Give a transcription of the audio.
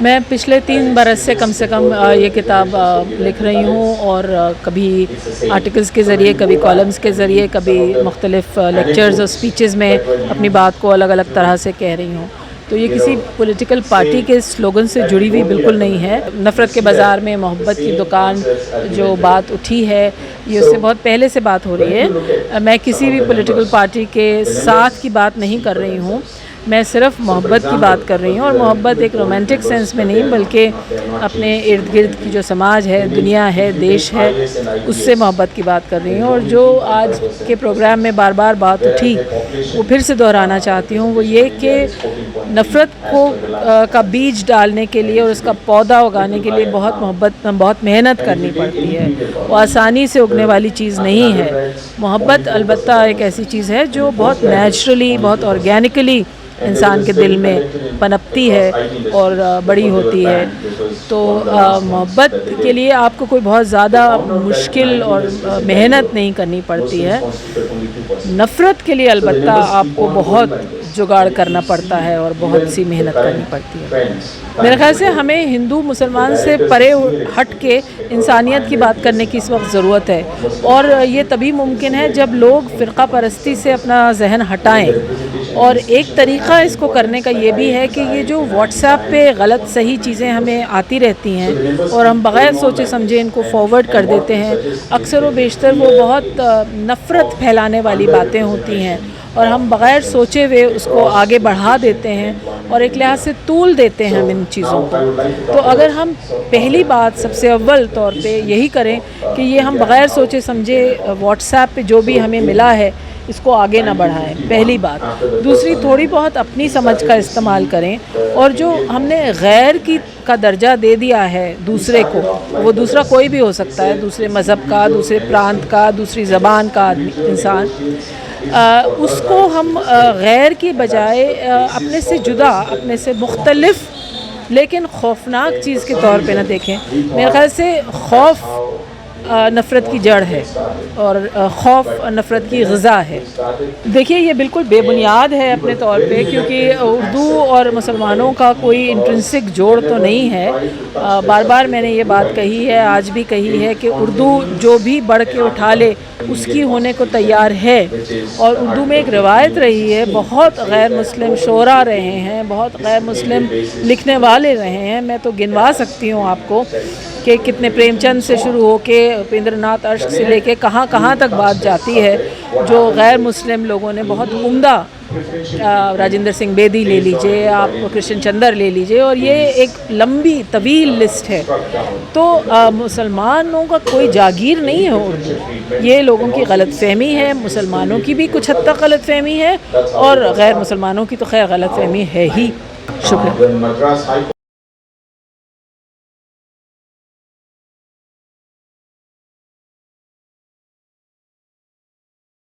میں پچھلے 3 برس سے کم یہ کتاب لکھ رہی ہوں، اور کبھی آرٹیکلز کے ذریعے، کبھی کالمز کے ذریعے، کبھی مختلف لیکچرز اور سپیچز میں اپنی بات کو الگ الگ طرح سے کہہ رہی ہوں۔ تو یہ کسی پولیٹیکل پارٹی کے سلوگن سے جڑی ہوئی بالکل نہیں ہے۔ نفرت کے بازار میں محبت کی دکان جو بات اٹھی ہے، یہ اس سے بہت پہلے سے بات ہو رہی ہے۔ میں کسی بھی پولیٹیکل پارٹی کے ساتھ کی بات نہیں کر رہی ہوں، میں صرف محبت کی بات کر رہی ہوں، اور محبت ایک رومانٹک سینس میں نہیں، بلکہ اپنے ارد گرد کی جو سماج ہے، دنیا ہے، دیش ہے، اس سے محبت کی بات کر رہی ہوں۔ اور جو آج کے پروگرام میں بار بار بات اٹھی، وہ پھر سے دہرانا چاہتی ہوں، وہ یہ کہ نفرت کا بیج ڈالنے کے لیے اور اس کا پودا اگانے کے لیے بہت محنت کرنی پڑتی ہے۔ وہ آسانی سے اگنے والی چیز نہیں ہے۔ محبت البتہ ایک ایسی چیز ہے جو بہت نیچرلی، بہت آرگینکلی انسان کے دل میں پنپتی ہے اور بڑی ہوتی ہے۔ تو محبت کے لیے آپ کو کوئی بہت زیادہ مشکل اور محنت نہیں کرنی پڑتی ہے۔ نفرت کے لیے البتہ آپ کو بہت جگاڑ کرنا پڑتا ہے اور بہت سی محنت کرنی پڑتی ہے۔ میرے خیال سے ہمیں ہندو مسلمان سے پرے ہٹ کے انسانیت کی بات کرنے کی اس وقت ضرورت ہے، اور یہ تبھی ممکن ہے جب لوگ فرقہ پرستی سے اپنا ذہن ہٹائیں۔ اور ایک طریقہ اس کو کرنے کا یہ بھی ہے کہ یہ جو واٹس ایپ پہ غلط صحیح چیزیں ہمیں آتی رہتی ہیں اور ہم بغیر سوچے سمجھے ان کو فارورڈ کر دیتے ہیں، اکثر و بیشتر وہ بہت نفرت پھیلانے والی باتیں ہوتی ہیں، اور ہم بغیر سوچے ہوئے اس کو آگے بڑھا دیتے ہیں اور ایک لحاظ سے طول دیتے ہیں ہم ان چیزوں کو۔ تو اگر ہم پہلی بات سب سے اول طور پہ یہی کریں کہ یہ ہم بغیر سوچے سمجھے واٹس ایپ پہ جو بھی ہمیں ملا ہے اس کو آگے نہ بڑھائیں، پہلی بات۔ دوسری، تھوڑی بہت اپنی سمجھ کا استعمال کریں، اور جو ہم نے غیر کا درجہ دے دیا ہے دوسرے کو، وہ دوسرا کوئی بھی ہو سکتا ہے، دوسرے مذہب کا، دوسرے پرانت کا، دوسری زبان کا انسان، اس کو ہم غیر کی بجائے اپنے سے جدا، اپنے سے مختلف لیکن خوفناک چیز کے طور پہ نہ دیکھیں۔ میرے خیال سے خوف نفرت کی جڑ ہے، اور خوف نفرت کی غذا ہے۔ دیکھیے، یہ بالکل بے بنیاد ہے اپنے طور پہ، کیونکہ اردو اور مسلمانوں کا کوئی انٹرنسک جوڑ تو نہیں ہے۔ بار بار میں نے یہ بات کہی ہے، آج بھی کہی ہے، کہ اردو جو بھی بڑھ کے اٹھا لے اس کی ہونے کو تیار ہے۔ اور اردو میں ایک روایت رہی ہے، بہت غیر مسلم شعراء رہے ہیں، بہت غیر مسلم لکھنے والے رہے ہیں۔ میں تو گنوا سکتی ہوں آپ کو کہ کتنے پریم چند سے شروع ہو کے اپیندر ناتھ اشک سے لے کے کہاں کہاں تک بات جاتی ہے، جو غیر مسلم لوگوں نے بہت عمدہ، راجندر سنگھ بیدی لے لیجئے آپ، کرشن چندر لے لیجئے، اور یہ ایک لمبی طویل لسٹ ہے۔ تو مسلمانوں کا کوئی جاگیر نہیں ہے اردو، یہ لوگوں کی غلط فہمی ہے، مسلمانوں کی بھی کچھ حد تک غلط فہمی ہے، اور غیر مسلمانوں کی تو خیر غلط فہمی ہے ہی۔ شکریہ۔